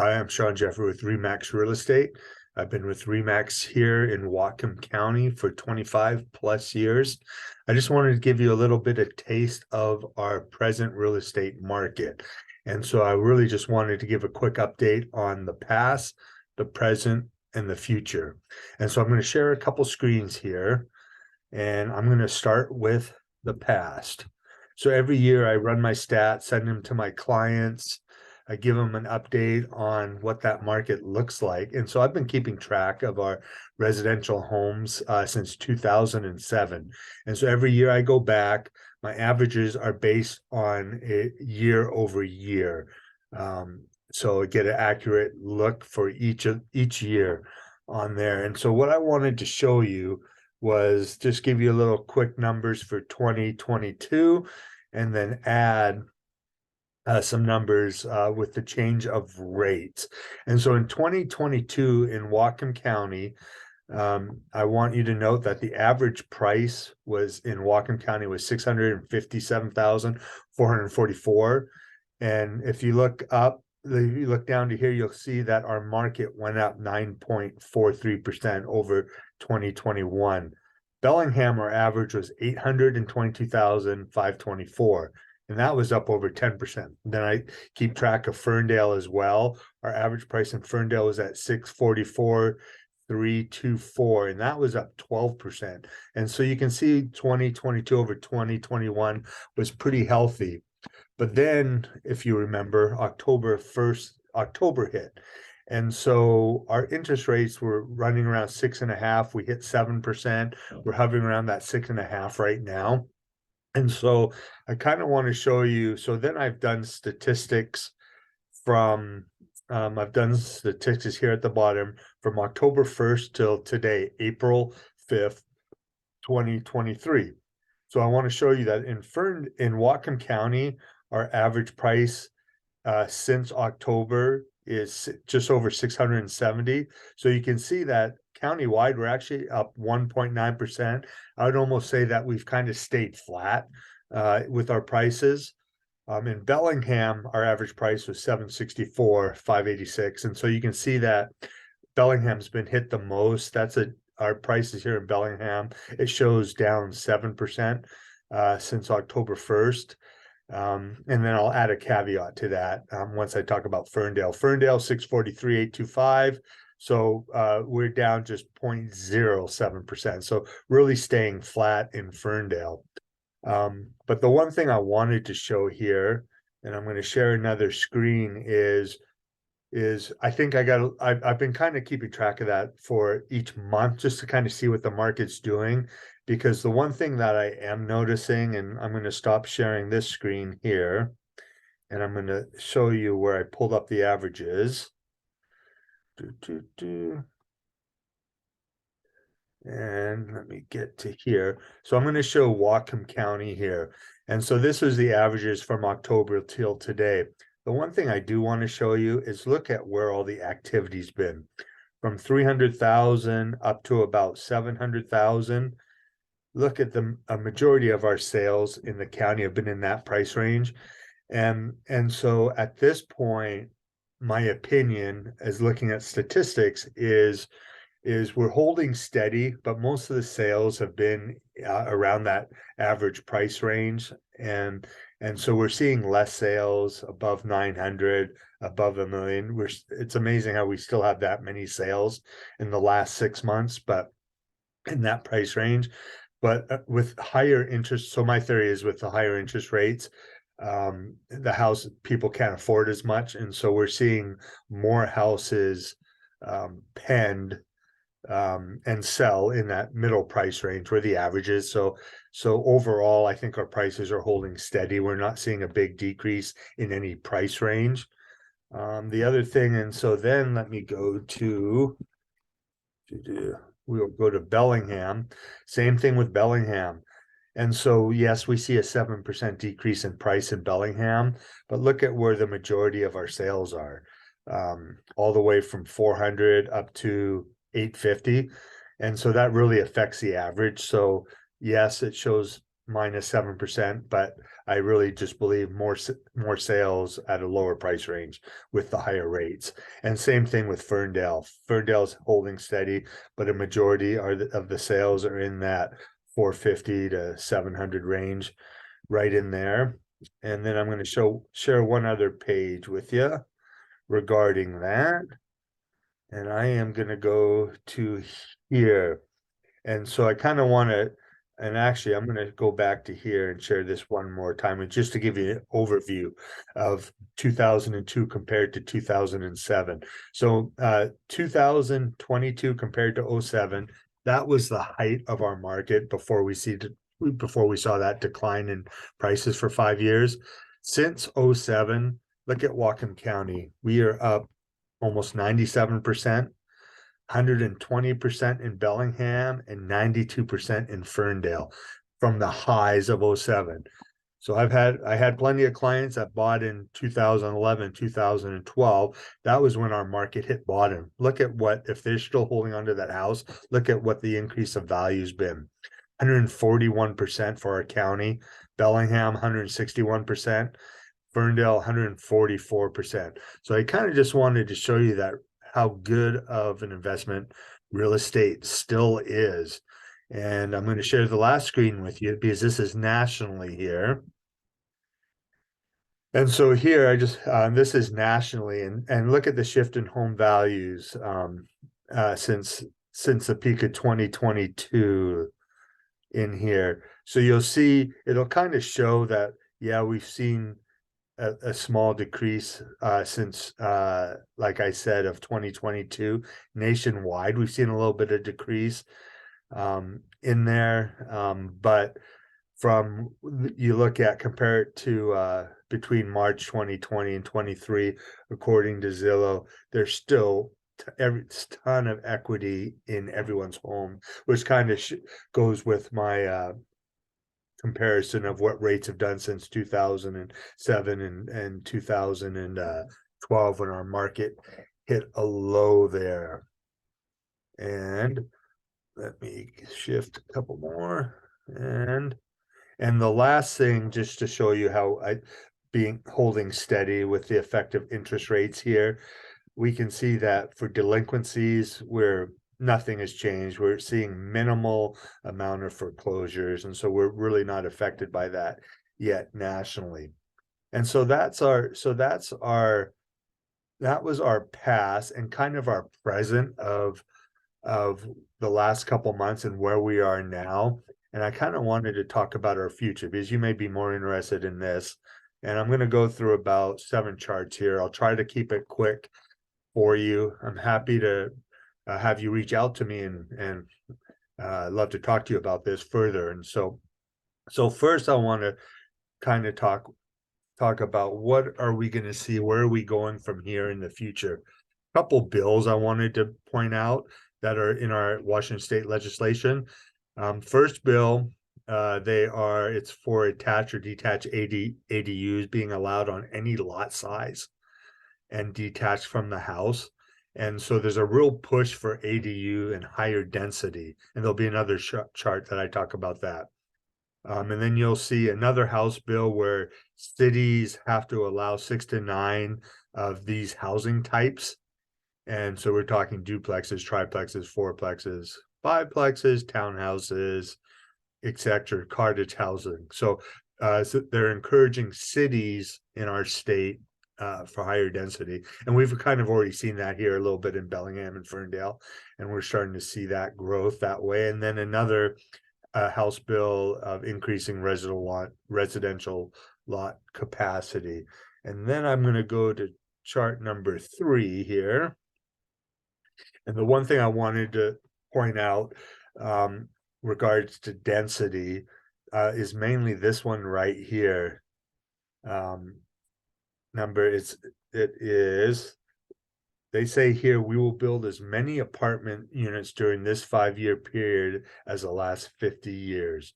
Hi, I'm Sean Jeffrey with REMAX Real Estate. I've been with REMAX here in Whatcom County for 25 plus years. I just wanted to give you a little bit of taste of our present real estate market. And so I really just wanted to give a quick update on the past, the present, and the future. And so I'm going to share a couple screens here, and I'm going to start with the past. So every year I run my stats, send them to my clients. I give them an update on what that market looks like. And so I've been keeping track of our residential homes since 2007. And so every year I go back, my averages are based on a year over year. So I get an accurate look for each year on there. And so what I wanted to show you was just give you a little quick numbers for 2022 and then add some numbers with the change of rates. And so in 2022 in Whatcom County, I want you to note that the average price was in Whatcom County was 657,444. And if you look up, if you look down to here, you'll see that our market went up 9.43% over 2021. Bellingham, our average was 822,524, and that was up over 10%. Then I keep track of Ferndale as well. Our average price in Ferndale was at 644,324, and that was up 12%. And so you can see 2022 over 2021 was pretty healthy. But then, if you remember, October hit. And so our interest rates were running around 6.5. We hit 7%. We're hovering around that 6.5 right now. And so I kind of want to show you. So then I've done statistics from, I've done statistics here at the bottom from October 1st till today, April 5th, 2023. So I want to show you that in Whatcom County, our average price since October is just over 670. So you can see that countywide, we're actually up 1.9%. I would almost say that we've kind of stayed flat with our prices. In Bellingham, our average price was 764,586. And so you can see that Bellingham's been hit the most. Our prices here in Bellingham. It shows down 7% since October 1st. And then I'll add a caveat to that once I talk about Ferndale. Ferndale 643,825. So we're down just 0.07%. So really staying flat in Ferndale. But the one thing I wanted to show here, and I'm going to share another screen, is I think I've been kind of keeping track of that for each month just to kind of see what the market's doing, because the one thing that I am noticing, and I'm going to stop sharing this screen here, and I'm going to show you where I pulled up the averages. And let me get to here. So I'm going to show Whatcom County here. And so this was the averages from October till today. The one thing I do want to show you is look at where all the activity's been. From 300,000 up to about 700,000. Look at a majority of our sales in the county have been in that price range. And so at this point, my opinion as looking at statistics is we're holding steady, but most of the sales have been around that average price range. And so we're seeing less sales above 900, above $1 million. It's amazing how we still have that many sales in the last 6 months, but in that price range. But with higher interest, so my theory is with the higher interest rates, the house people can't afford as much. And so we're seeing more houses penned and sell in that middle price range where the average is. So overall, I think our prices are holding steady. We're not seeing a big decrease in any price range. The other thing, and so then let me go to we'll go to Bellingham. Same thing with Bellingham. And so, yes, we see a 7% decrease in price in Bellingham, but look at where the majority of our sales are, all the way from 400 up to 850. And so that really affects the average. So yes, it shows -7%, but I really just believe more sales at a lower price range with the higher rates. And same thing with Ferndale. Ferndale's holding steady, but a majority of the sales are in that 450 to 700 range, right in there. And then I'm going to share one other page with you regarding that. And I am going to go to here. And so I kind of want to, and actually I'm going to go back to here and share this one more time, and just to give you an overview of 2002 compared to 2007. So 2022 compared to 07, that was the height of our market before we saw that decline in prices for 5 years. Since 07, look at Whatcom County. We are up almost 97%. 120% in Bellingham and 92% in Ferndale from the highs of 07. So I had plenty of clients that bought in 2011, 2012. That was when our market hit bottom. Look at what, if they're still holding onto that house, look at what the increase of value's been. 141% for our county, Bellingham 161%, Ferndale 144%. So I kind of just wanted to show you that how good of an investment real estate still is. And I'm going to share the last screen with you because this is nationally here. And so here I just this is nationally, and look at the shift in home values since the peak of 2022 in here. So you'll see it'll kind of show that, yeah, we've seen a small decrease since like I said, of 2022 nationwide. We've seen a little bit of decrease in there, but from, you look at, compare it to between March 2020 and 23, according to Zillow, there's still every ton of equity in everyone's home, which kind of goes with my comparison of what rates have done since 2007 and 2012, when our market hit a low there. And let me shift a couple more. And the last thing, just to show you how holding steady with the effective interest rates here, we can see that for delinquencies, where nothing has changed. We're seeing minimal amount of foreclosures, and so we're really not affected by that yet nationally. And so that was our past and kind of our present of the last couple months and where we are now. And I kind of wanted to talk about our future, because you may be more interested in this. And I'm going to go through about 7 charts here. I'll try to keep it quick for you. I'm happy to have you reach out to me, and love to talk to you about this further. And so first I want to kind of talk about what are we going to see, where are we going from here in the future. A couple bills I wanted to point out that are in our Washington state legislation. First bill, it's for attached or detached ADUs being allowed on any lot size and detached from the house. And so there's a real push for ADU and higher density, and there'll be another chart that I talk about that. And then you'll see another House bill where cities have to allow 6 to 9 of these housing types. And so we're talking duplexes, triplexes, fourplexes, fiveplexes, townhouses, etc., cottage housing. So they're encouraging cities in our state for higher density. And we've kind of already seen that here a little bit in Bellingham and Ferndale, and we're starting to see that growth that way. And then another House bill of increasing residential lot capacity. And then I'm going to go to chart number 3 here. And the one thing I wanted to point out regards to density is mainly this one right here. They say here, we will build as many apartment units during this 5-year period as the last 50 years.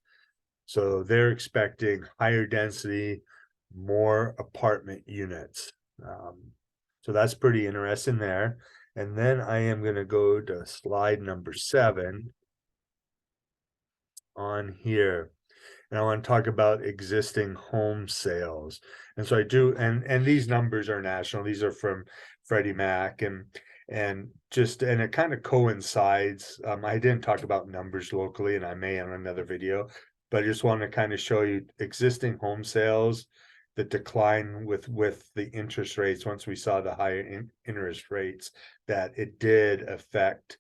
So they're expecting higher density, more apartment units. So that's pretty interesting there. And then I am going to go to slide number 7 on here. and I want to talk about existing home sales. And so I do, and these numbers are national. These are from Freddie Mac, and it kind of coincides. I didn't talk about numbers locally, and I may in another video, but I just want to kind of show you existing home sales, the decline with the interest rates. Once we saw the higher interest rates, that it did affect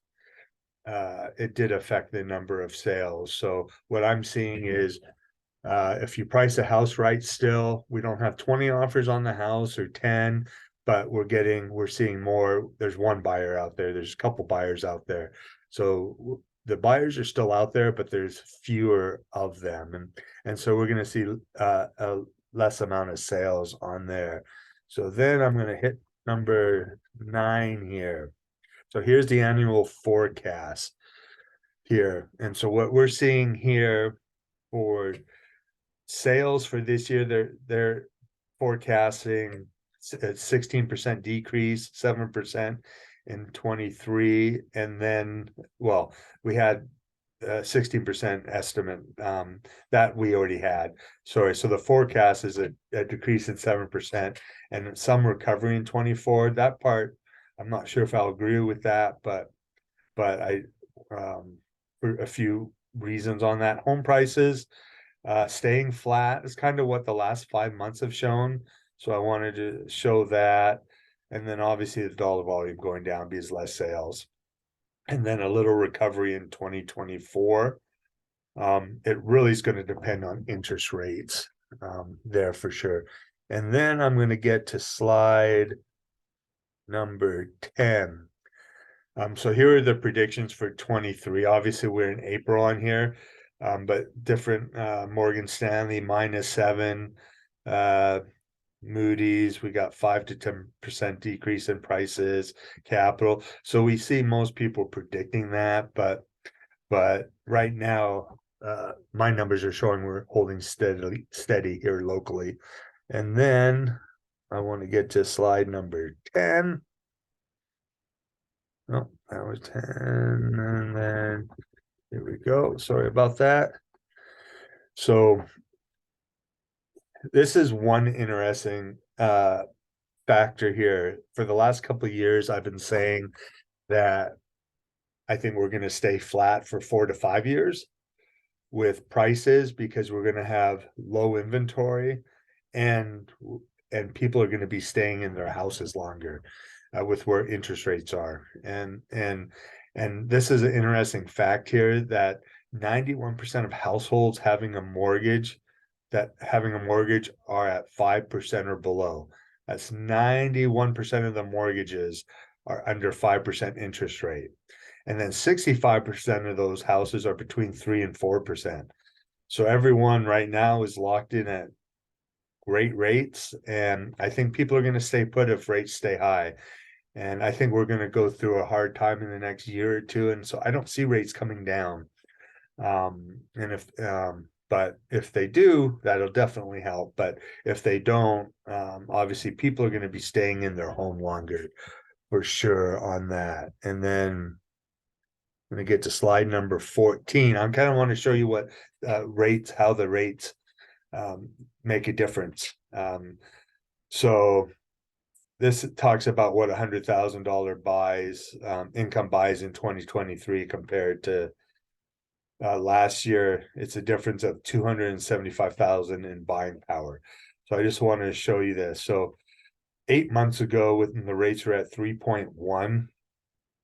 the number of sales. So what I'm seeing is, if you price a house right, still, we don't have 20 offers on the house or 10, but we're seeing more. There's one buyer out there. There's a couple buyers out there. So the buyers are still out there, but there's fewer of them. And so we're going to see a less amount of sales on there. So then I'm going to hit number 9 here. So here's the annual forecast here. And so what we're seeing here for sales for this year, they're forecasting a 16% decrease, 7% in 23, and then, well, we had 16% estimate that we already had. Sorry, so the forecast is a decrease in 7% and some recovery in 24. That part, I'm not sure if I'll agree with that, but I for a few reasons on that. Home prices staying flat is kind of what the last 5 months have shown. So I wanted to show that. And then obviously the dollar volume going down because less sales. And then a little recovery in 2024. It really is going to depend on interest rates there for sure. And then I'm going to get to slide number 10. So here are the predictions for 23. Obviously, we're in April on here, but different Morgan Stanley -7, Moody's, we got 5 to 10% decrease in prices, Capital. So we see most people predicting that, but right now, my numbers are showing we're holding steady here locally. And then I want to get to slide number 10. Oh, that was 10, and then here we go. Sorry about that. So this is one interesting factor here. For the last couple of years, I've been saying that I think we're going to stay flat for 4 to 5 years with prices because we're going to have low inventory and people are going to be staying in their houses longer with where interest rates are. And this is an interesting fact here that 91% of households having a mortgage are at 5% or below. That's 91% of the mortgages are under 5% interest rate. And then 65% of those houses are between 3 and 4%. So everyone right now is locked in at great rates. And I think people are going to stay put if rates stay high. And I think we're going to go through a hard time in the next year or two. And so I don't see rates coming down. But if they do, that'll definitely help. But if they don't, obviously people are going to be staying in their home longer for sure on that. And then I'm going to get to slide number 14. I kind of want to show you what how the rates make a difference. So this talks about what $100,000 income buys in 2023 compared to last year. It's a difference of 275,000 in buying power. So I just wanted to show you this. So 8 months ago, when the rates were at 3.1,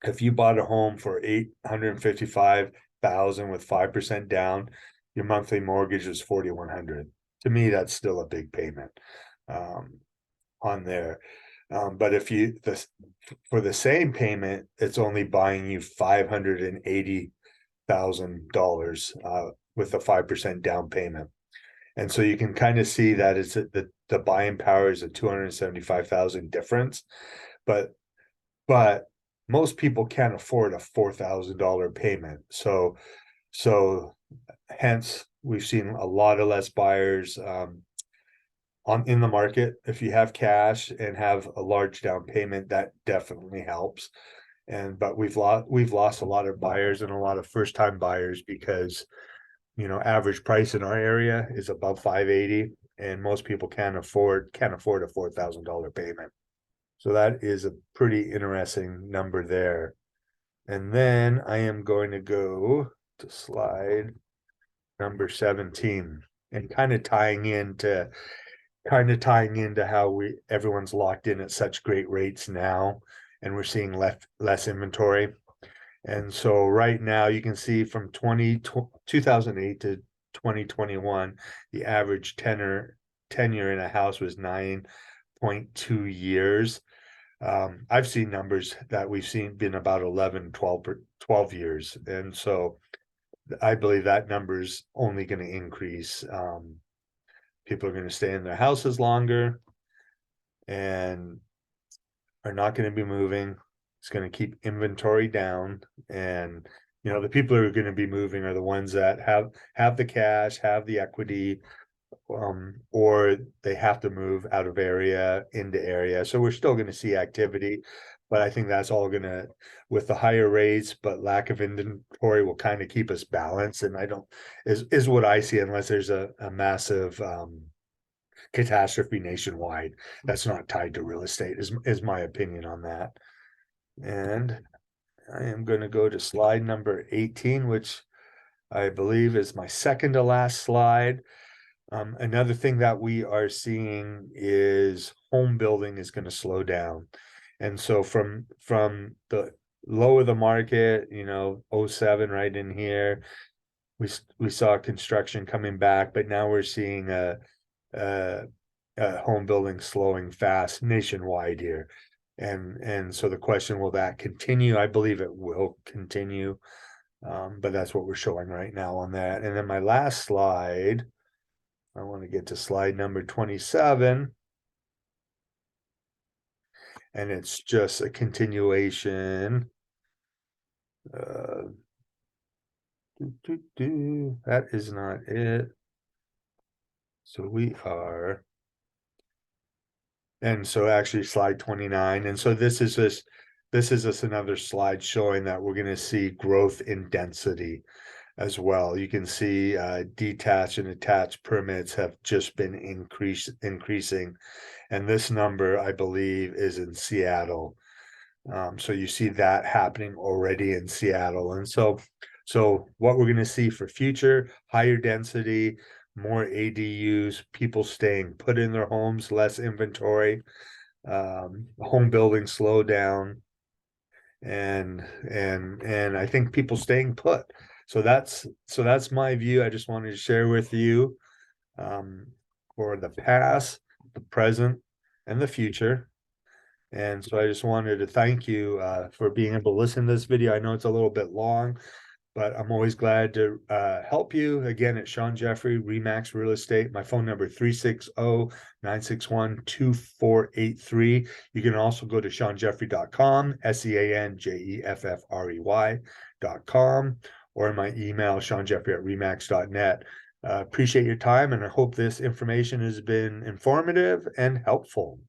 if you bought a home for 855,000 with 5% down, your monthly mortgage was 4,100. To me, that's still a big payment on there. But if for the same payment, it's only buying you $580,000 with a 5% down payment. And so you can kind of see that it's the buying power is a 275,000 difference, but most people can't afford a $4,000 payment. So hence we've seen a lot of less buyers in the market. If you have cash and have a large down payment, that definitely helps. But we've lost a lot of buyers and a lot of first time buyers because average price in our area is above 580, and most people can't afford a $4,000 payment. So that is a pretty interesting number there. And then I am going to go to slide number 17, and kind of tying into how everyone's locked in at such great rates now, and we're seeing less inventory. And so right now you can see from 2008 to 2021, the average tenure in a house was 9.2 years. I've seen numbers that we've seen been about 11, 12 years. And so I believe that number is only going to increase. People are going to stay in their houses longer and are not going to be moving. It's going to keep inventory down. And, the people who are going to be moving are the ones that have the cash, have the equity, or they have to move out of area into area. So we're still going to see activity, but I think that's all going to, with the higher rates, but lack of inventory will kind of keep us balanced. And is what I see, unless there's a massive catastrophe nationwide that's not tied to real estate, is my opinion on that. And I am going to go to slide number 18, which I believe is my second to last slide. Another thing that we are seeing is home building is going to slow down. And so from the low of the market, 07 right in here, we saw construction coming back, but now we're seeing a home building slowing fast nationwide here. And so the question, will that continue? I believe it will continue. But that's what we're showing right now on that. And then my last slide, I want to get to slide number 27. And it's just a continuation. That is not it. So we are. And so actually slide 29. And so this is just another slide showing that we're going to see growth in density as well. You can see detached and attached permits have just been increasing. And this number, I believe, is in Seattle. So you see that happening already in Seattle. And so what we're going to see for future, higher density, more ADUs, people staying put in their homes, less inventory, home building slow down, and I think people staying put. So that's my view. I just wanted to share with you for the past, the present, and the future. And so I just wanted to thank you for being able to listen to this video. I know it's a little bit long, but I'm always glad to help you. Again, it's Sean Jeffrey, REMAX Real Estate. My phone number 360-961-2483. You can also go to seanjeffrey.com, SeanJeffrey.com, or my email, seanjeffrey@remax.net. Appreciate your time, and I hope this information has been informative and helpful.